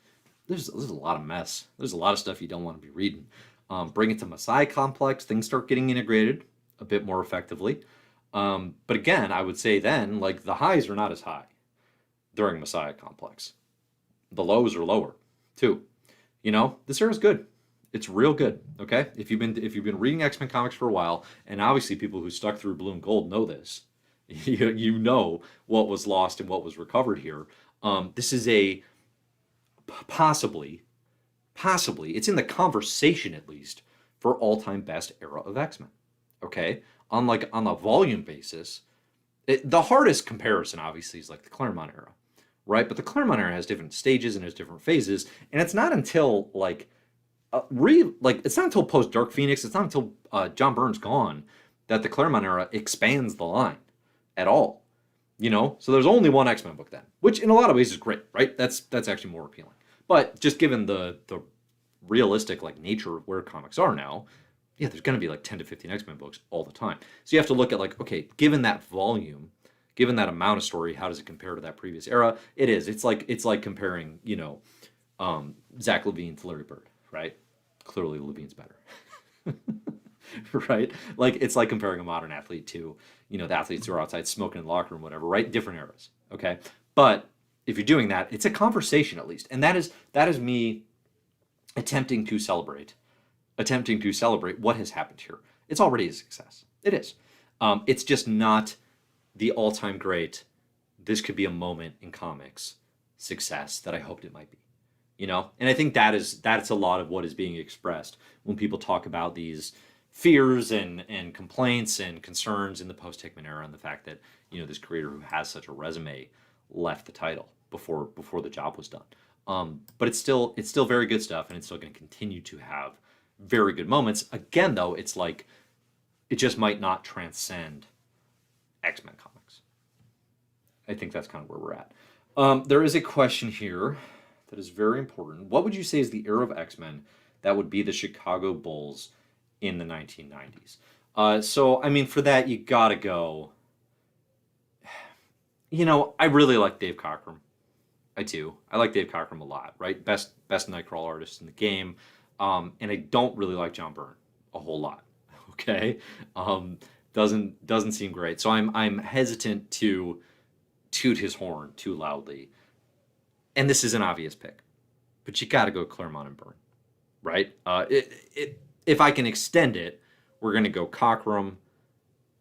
There's a lot of mess. There's a lot of stuff you don't want to be reading. Bring it to Messiah Complex. Things start getting integrated a bit more effectively. But again, I would say then, the highs are not as high during Messiah Complex. The lows are lower, too. This era is good. It's real good, okay? If you've been reading X-Men comics for a while, and obviously people who stuck through Blue and Gold know this, you know what was lost and what was recovered here. This is a possibly, it's in the conversation at least for all-time best era of X-Men. Okay, on a volume basis, the hardest comparison obviously is the Claremont era, right? But the Claremont era has different stages and has different phases, and it's not until it's not until post Dark Phoenix, it's not until John Byrne's gone that the Claremont era expands the line at all. So there's only one X-Men book then, which in a lot of ways is great, right? That's actually more appealing. But just given the realistic nature of where comics are now, yeah, there's going to be 10 to 15 X-Men books all the time. So you have to look at okay, given that volume, given that amount of story, how does it compare to that previous era? It is. It's like comparing, Zach Levine to Larry Bird, right? Clearly Levine's better. Right? It's like comparing a modern athlete to, the athletes who are outside smoking in the locker room, whatever, right? Different eras. Okay. But if you're doing that, it's a conversation at least. And that is me attempting to celebrate what has happened here. It's already a success. It is. It's just not the all-time great, this could be a moment in comics success that I hoped it might be. And I think that's a lot of what is being expressed when people talk about these fears and complaints and concerns in the post-Hickman era, and the fact that this creator who has such a resume left the title before the job was done. But it's still very good stuff, and it's still going to continue to have very good moments. Again, though, it's it just might not transcend X-Men comics. I think that's kind of where we're at. There is a question here that is very important. What would you say is the era of X-Men that would be the Chicago Bulls in the 1990s? So, I mean, for that, you gotta go. I really like Dave Cockrum. I do. I like Dave Cockrum a lot, right? Best Nightcrawler artist in the game. And I don't really like John Byrne a whole lot. Okay? Doesn't seem great. So I'm hesitant to toot his horn too loudly. And this is an obvious pick, but you got to go Claremont and Byrne, right? If I can extend it, we're going to go Cockrum,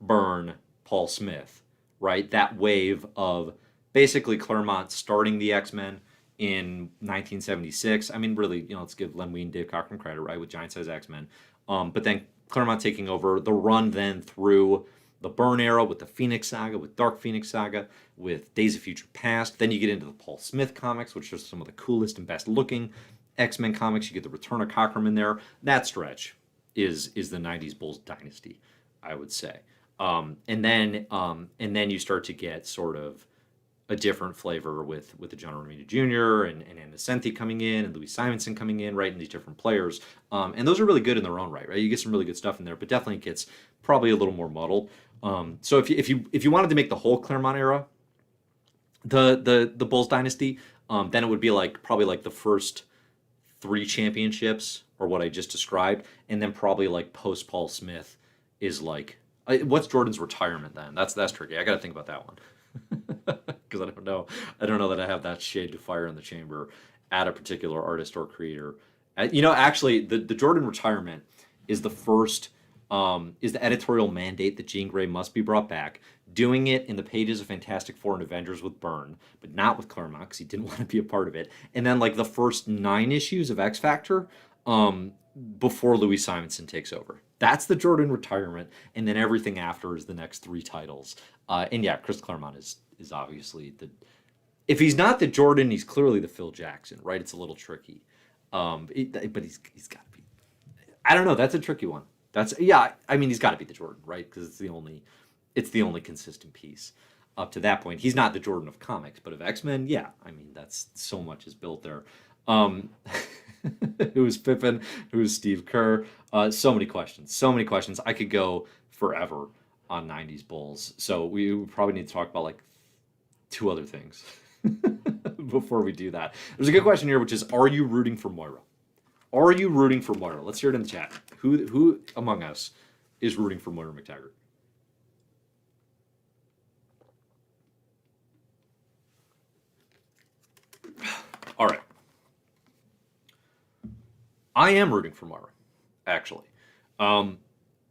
Byrne, Paul Smith, right? That wave of basically Claremont starting the X-Men in 1976. I mean, really, let's give Len Wein, Dave Cockrum credit, right, with Giant Size X-Men. But then Claremont taking over the run then through the Byrne era with the Phoenix Saga, with Dark Phoenix Saga, with Days of Future Past. Then you get into the Paul Smith comics, which are some of the coolest and best looking X-Men comics. You get the return of Cockrum in there. That stretch is the 90s Bulls dynasty, I would say. And then you start to get sort of a different flavor with the John Romita Jr. and Innocenti coming in and Louis Simonson coming in, right, and these different players. And those are really good in their own right? You get some really good stuff in there, but definitely it gets probably a little more muddled. So if you wanted to make the whole Claremont era the Bulls dynasty, then it would be probably the first 3 championships or what I just described, and then probably post Paul Smith is what's Jordan's retirement then? That's tricky. I got to think about that one. Because I don't know that I have that shade to fire in the chamber at a particular artist or creator. Actually, the Jordan retirement is the first, is the editorial mandate that Jean Grey must be brought back, doing it in the pages of Fantastic Four and Avengers with Byrne, but not with Claremont because he didn't want to be a part of it. And then the first 9 issues of X Factor before Louis Simonson takes over. That's the Jordan retirement, and then everything after is the next 3 titles. And yeah, Chris Claremont is obviously if he's not the Jordan, he's clearly the Phil Jackson, right? It's a little tricky, but he's got to be. I don't know. That's a tricky one. I mean, he's got to be the Jordan, right? Because it's the only consistent piece up to that point. He's not the Jordan of comics, but of X-Men, yeah. I mean, that's so much is built there. Who's Pippin? Who's Steve Kerr? So many questions. I could go forever on 90s Bulls. So we probably need to talk about 2 other things before we do that. There's a good question here, which is, are you rooting for Moira? Are you rooting for Moira? Let's hear it in the chat. Who among us is rooting for Moira McTaggart? All right. I am rooting for Moira, actually.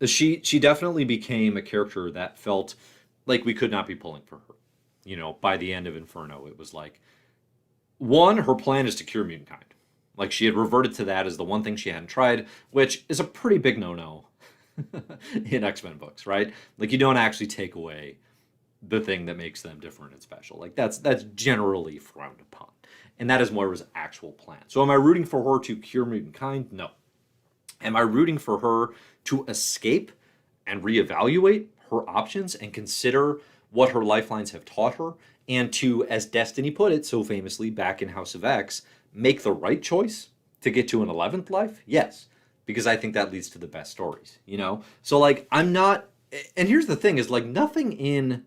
She definitely became a character that felt like we could not be pulling for her. By the end of Inferno, it was one, her plan is to cure mutant kind. She had reverted to that as the one thing she hadn't tried, which is a pretty big no-no in X-Men books, right? You don't actually take away the thing that makes them different and special. Like that's generally frowned upon. And that is Moira's actual plan. So am I rooting for her to cure mutant kind? No. Am I rooting for her to escape and reevaluate her options and consider what her lifelines have taught her and to, as Destiny put it so famously back in House of X, make the right choice to get to an 11th life? Yes, because I think that leads to the best stories, you know? So like I'm not, and here's the thing is like nothing in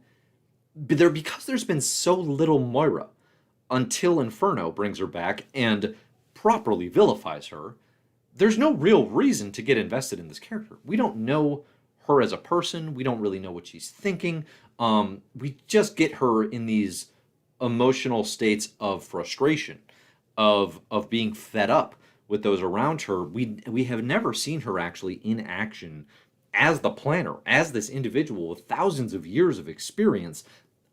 there, because there's been so little Moira until Inferno brings her back and properly vilifies her. There's no real reason to get invested in this character. We don't know her as a person. We don't really know what she's thinking. We just get her in these emotional states of frustration, of being fed up with those around her. We have never seen her actually in action as the planner, as this individual with thousands of years of experience.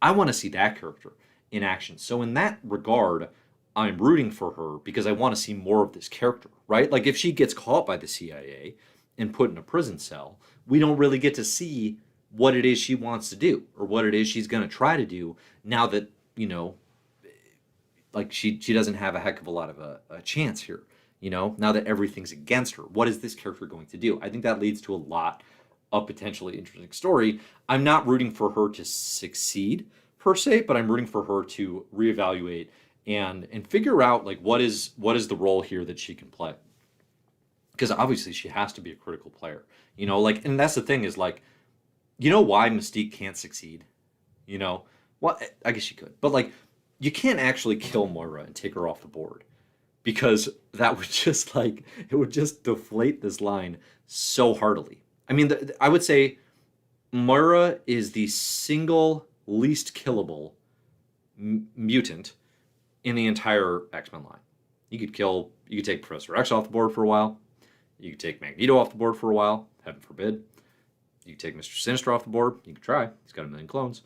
I want to see that character in action. So in that regard, I'm rooting for her because I want to see more of this character, right? Like if she gets caught by the CIA and put in a prison cell, we don't really get to see what it is she wants to do or what it is she's going to try to do now that, you know, like she doesn't have a heck of a lot of a chance here, you know, now that everything's against her. What is this character going to do? I think that leads to a lot of potentially interesting story. I'm not rooting for her to succeed per se, but I'm rooting for her to reevaluate and figure out like what is the role here that she can play. Because obviously she has to be a critical player, you know, like, and that's the thing is like, you know why Mystique can't succeed? You know, well, I guess she could, but like, you can't actually kill Moira and take her off the board because that would just like, it would just deflate this line so heartily. I mean, I would say Moira is the single least killable mutant in the entire X-Men line. You could take Professor X off the board for a while. You could take Magneto off the board for a while. Heaven forbid. You could take Mr. Sinister off the board. You could try. He's got a million clones.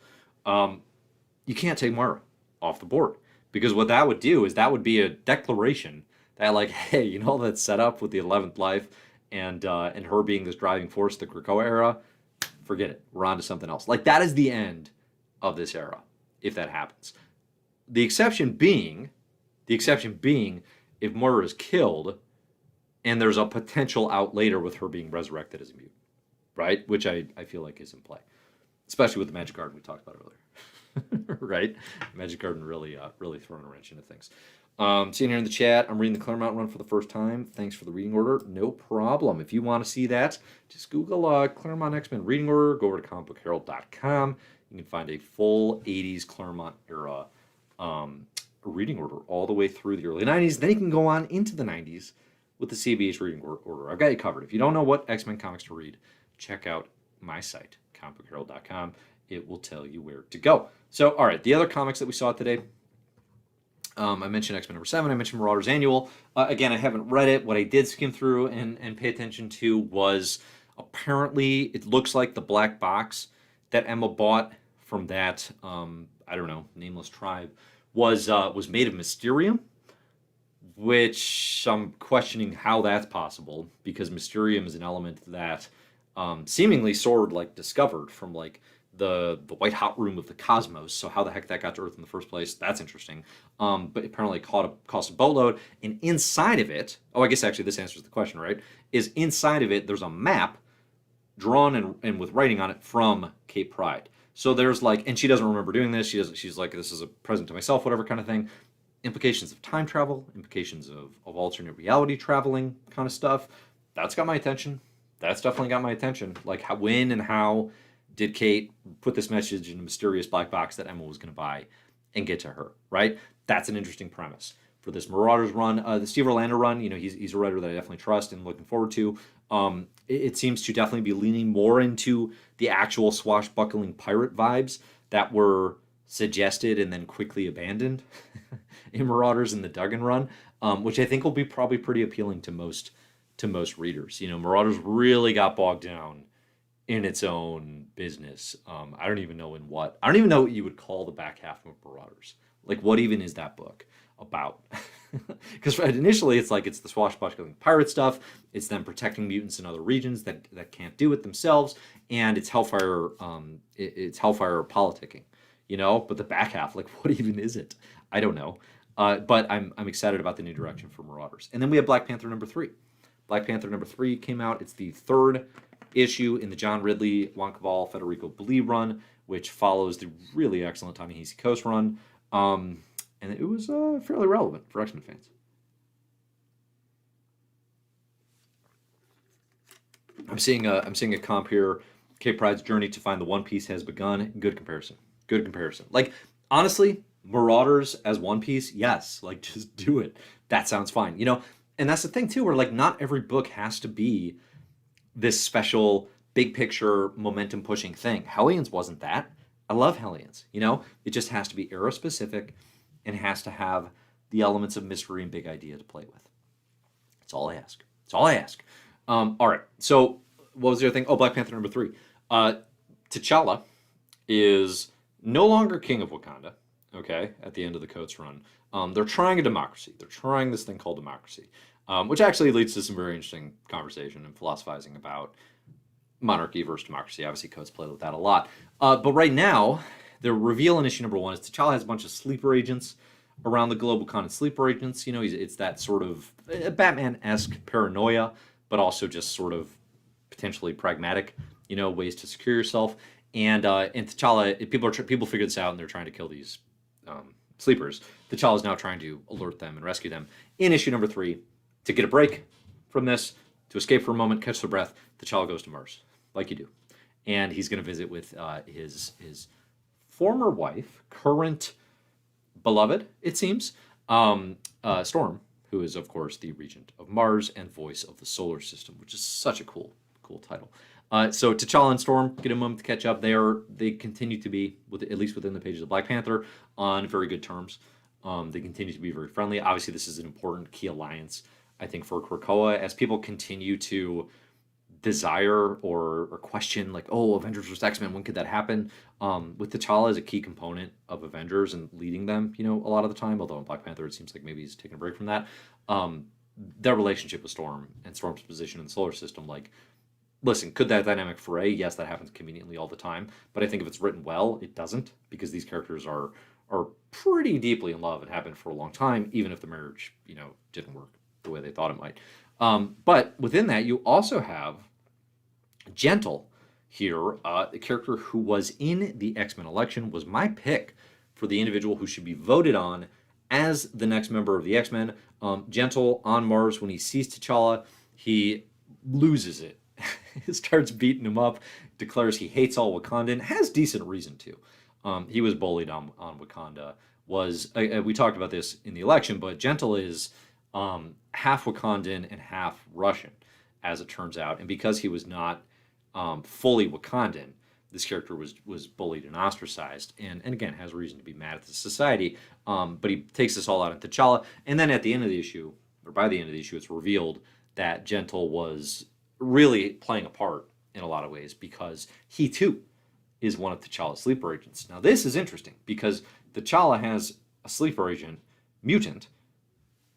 You can't take Moira off the board because what that would do is that would be a declaration that like, hey, you know that setup with the 11th life and her being this driving force of the Krakoa era, forget it. We're on to something else. Like that is the end of this era if that happens. The exception being if Moira is killed and there's a potential out later with her being resurrected as a mutant, right? Which I feel like is in play, especially with the Magic Garden we talked about earlier, right? Magic Garden really throwing a wrench into things. Seeing here in the chat, I'm reading the Claremont run for the first time. Thanks for the reading order. No problem. If you want to see that, just Google Claremont X-Men reading order. Go over to comicbookherald.com. You can find a full 80s Claremont era reading order all the way through the early 90s. Then you can go on into the 90s with the CBH reading order. I've got you covered. If you don't know what X-Men comics to read, check out my site, comicbookherald.com. It will tell you where to go. So, all right, the other comics that we saw today, I mentioned X-Men number 7. I mentioned Marauders Annual. Again, I haven't read it. What I did skim through and pay attention to was apparently it looks like the black box that Emma bought from that, I don't know, nameless tribe was made of Mysterium, which I'm questioning how that's possible because Mysterium is an element that seemingly Sword like discovered from like the white hot room of the cosmos. So how the heck that got to Earth in the first place? That's interesting. But apparently cost a boatload. And inside of it, I guess actually this answers the question, right? Is inside of it there's a map drawn and with writing on it from Cape Pride. So there's like, and she doesn't remember doing this. She's like, this is a present to myself, whatever kind of thing. Implications of time travel, implications of alternate reality traveling kind of stuff. That's got my attention. That's definitely got my attention. Like when and how did Kate put this message in a mysterious black box that Emma was going to buy and get to her, right? That's an interesting premise for this Marauders run. The Steve Orlando run, you know, he's a writer that I definitely trust and looking forward to. It seems to definitely be leaning more into the actual swashbuckling pirate vibes that were suggested and then quickly abandoned in Marauders in the Duggan run, which I think will be probably pretty appealing to most readers. You know, Marauders really got bogged down in its own business. I don't even know what you would call the back half of Marauders. Like, what even is that book? about. Because initially it's like it's the swashbuckling pirate stuff, it's them protecting mutants in other regions that can't do it themselves, and it's Hellfire it's Hellfire politicking, you know. But the back half, like, what even is it? I don't know. But I'm excited about the new direction for Marauders. And then we have Black Panther #3. Black Panther #3 came out. It's the third issue in the John Ridley, Juan Cabal, Federico Beli run, which follows the really excellent Ta-Nehisi Coates run. And it was fairly relevant for X-Men fans. I'm seeing a comp here. Cape Pride's journey to find the One Piece has begun. Good comparison. Good comparison. Like, honestly, Marauders as One Piece, yes. Like, just do it. That sounds fine. You know, and that's the thing too, where like not every book has to be this special big picture momentum pushing thing. Hellions wasn't that. I love Hellions. You know, it just has to be era specific and has to have the elements of mystery and big idea to play with. That's all I ask. That's all I ask. All right. So what was the other thing? Oh, Black Panther #3. T'Challa is no longer king of Wakanda. Okay, at the end of the Coates run, they're trying a democracy. They're trying this thing called democracy, which actually leads to some very interesting conversation and philosophizing about monarchy versus democracy. Obviously, Coates played with that a lot. But right now, the reveal in issue #1 is T'Challa has a bunch of sleeper agents around the globe. Wakanda sleeper agents. You know, it's that sort of Batman-esque paranoia, but also just sort of potentially pragmatic, you know, ways to secure yourself. And T'Challa, people figure this out and they're trying to kill these sleepers. T'Challa is now trying to alert them and rescue them. In issue #3, to get a break from this, to escape for a moment, catch their breath, T'Challa goes to Mars, like you do, and he's going to visit with his former wife, current beloved, it seems, Storm, who is of course the regent of Mars and voice of the solar system, which is such a cool title. So T'Challa and Storm get a moment to catch up. They continue to be, at least within the pages of Black Panther, on very good terms. They continue to be very friendly. Obviously, this is an important key alliance, I think, for Krakoa, as people continue to desire or question, like, oh, Avengers vs. X-Men, when could that happen? With T'Challa as a key component of Avengers and leading them, you know, a lot of the time, although in Black Panther it seems like maybe he's taking a break from that. Their relationship with Storm and Storm's position in the solar system, like, listen, could that dynamic fray? Yes, that happens conveniently all the time, but I think if it's written well, it doesn't, because these characters are pretty deeply in love and have been for a long time, even if the marriage, you know, didn't work the way they thought it might. But within that, you also have Gentle here, the character who was in the X-Men election, was my pick for the individual who should be voted on as the next member of the X-Men. Gentle on Mars, when he sees T'Challa, he loses it. He starts beating him up, declares he hates all Wakandan, has decent reason to. He was bullied on Wakanda. We talked about this in the election, but Gentle is half Wakandan and half Russian, as it turns out. And because he was not fully Wakandan, this character was bullied and ostracized, and again has reason to be mad at the society. But he takes this all out on T'Challa, and then at the end of the issue, or by the end of the issue, it's revealed that Gentle was really playing a part in a lot of ways, because he too is one of T'Challa's sleeper agents. Now this is interesting because T'Challa has a sleeper agent, mutant,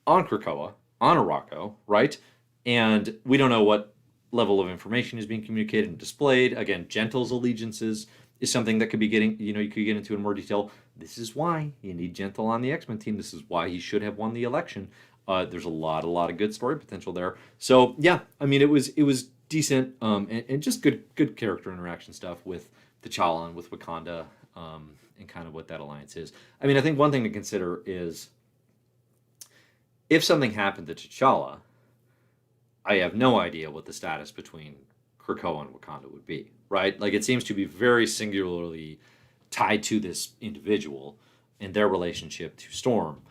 on Krakoa, on Arakko, right? And we don't know what level of information is being communicated and displayed. Again, Gentle's allegiances is something that could be you could get into in more detail. This is why you need Gentle on the X-Men team. This is why he should have won the election. There's a lot of good story potential there. So yeah, I mean, it was decent, and just good character interaction stuff with T'Challa and with Wakanda, and kind of what that alliance is. I mean, I think one thing to consider is if something happened to T'Challa, I have no idea what the status between Krakoa and Wakanda would be, right? Like, it seems to be very singularly tied to this individual and their relationship to Storm.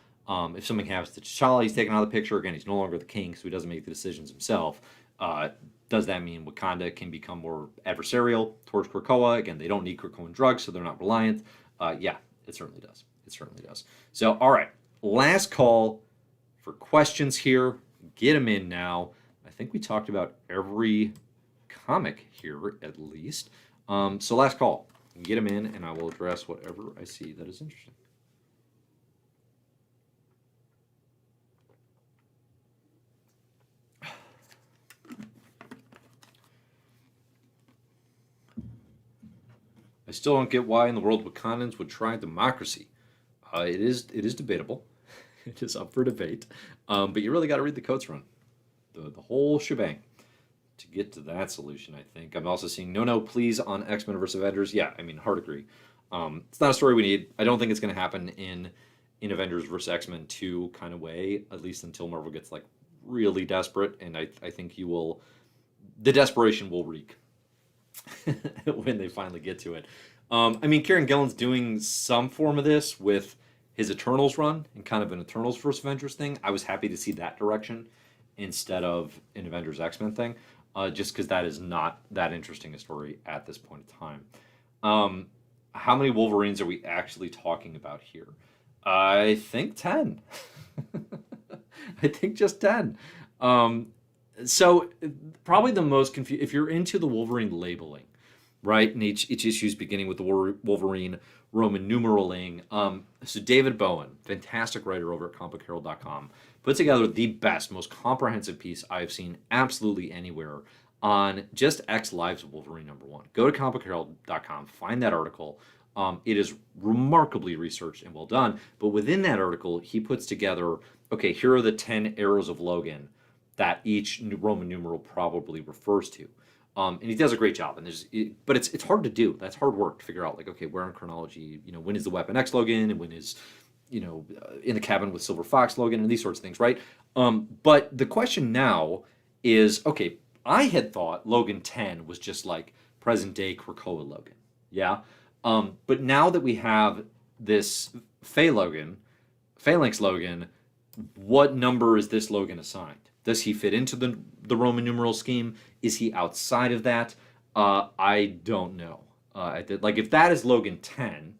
If something happens to T'Challa, he's taken out of the picture. Again, he's no longer the king, so he doesn't make the decisions himself. Does that mean Wakanda can become more adversarial towards Krakoa? Again, they don't need Krakoan drugs, so they're not reliant. Yeah, it certainly does. It certainly does. So, all right, last call for questions here. Get them in now. I think we talked about every comic here, at least. So last call. Get them in, and I will address whatever I see that is interesting. I still don't get why in the world Wakandans would try democracy. It is debatable. It is up for debate. But you really got to read the Coates run, the whole shebang, to get to that solution, I think. I'm also seeing no, please on X-Men vs. Avengers. Yeah, I mean, hard agree. It's not a story we need. I don't think it's going to happen in Avengers vs. X-Men 2 kind of way, at least until Marvel gets like really desperate. And I think the desperation will reek when they finally get to it. I mean, Kieran Gillen's doing some form of this with his Eternals run and kind of an Eternals vs. Avengers thing. I was happy to see that direction instead of an Avengers X-Men thing, just because that is not that interesting a story at this point in time. How many Wolverines are we actually talking about here? I think 10. I think just 10. So probably the most confused, if you're into the Wolverine labeling, right? And each issue is beginning with the Wolverine Roman numeraling. So David Bowen, fantastic writer over at comicbookherald.com, put together the best, most comprehensive piece I've seen absolutely anywhere on just X Lives of Wolverine #1. Go to comicbookherald.com, find that article. It is remarkably researched and well done. But within that article, he puts together, okay, here are the 10 arrows of Logan that each Roman numeral probably refers to. And he does a great job. But it's hard to do. That's hard work to figure out, like, okay, where in chronology, when is the Weapon X Logan, and when is, in the cabin with Silver Fox Logan, and these sorts of things, right? But the question now is, okay, I had thought Logan 10 was just like present day Krakoa Logan, yeah? But now that we have this Phalanx Logan, what number is this Logan assigned? Does he fit into the Roman numeral scheme? Is he outside of that? I don't know. Like, if that is Logan 10,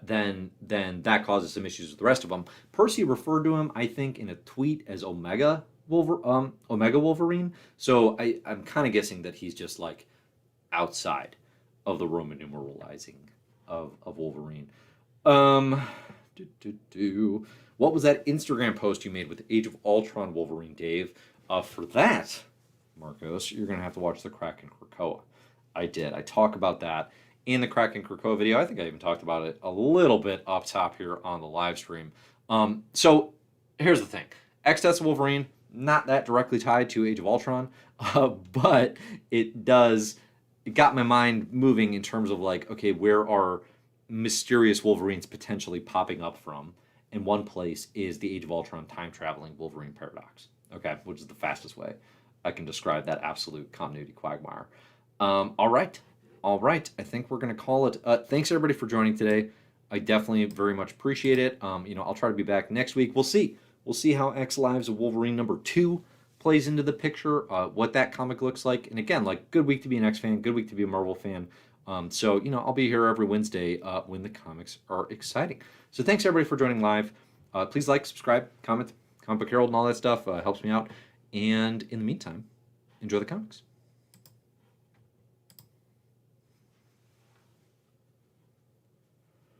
then that causes some issues with the rest of them. Percy referred to him, I think, in a tweet as Omega Wolverine. So I'm kind of guessing that he's just like outside of the Roman numeralizing of Wolverine. What was that Instagram post you made with Age of Ultron Wolverine, Dave? For that, Marcos, you're going to have to watch the Kraken Krakoa. I did. I talk about that in the Kraken Krakoa video. I think I even talked about it a little bit up top here on the live stream. So here's the thing. X Deaths of Wolverine, not that directly tied to Age of Ultron, but it got my mind moving in terms of like, okay, where are mysterious Wolverines potentially popping up from? And one place is the Age of Ultron time-traveling Wolverine paradox, okay, which is the fastest way I can describe that absolute continuity quagmire. All right. I think we're going to call it. Thanks, everybody, for joining today. I definitely very much appreciate it. I'll try to be back next week. We'll see. We'll see how X Lives of Wolverine #2 plays into the picture, what that comic looks like. And again, like, good week to be an X fan, good week to be a Marvel fan. So I'll be here every Wednesday when the comics are exciting. So thanks, everybody, for joining live. Please like, subscribe, comment, Comic Book Herald, and all that stuff helps me out. And in the meantime, enjoy the comics.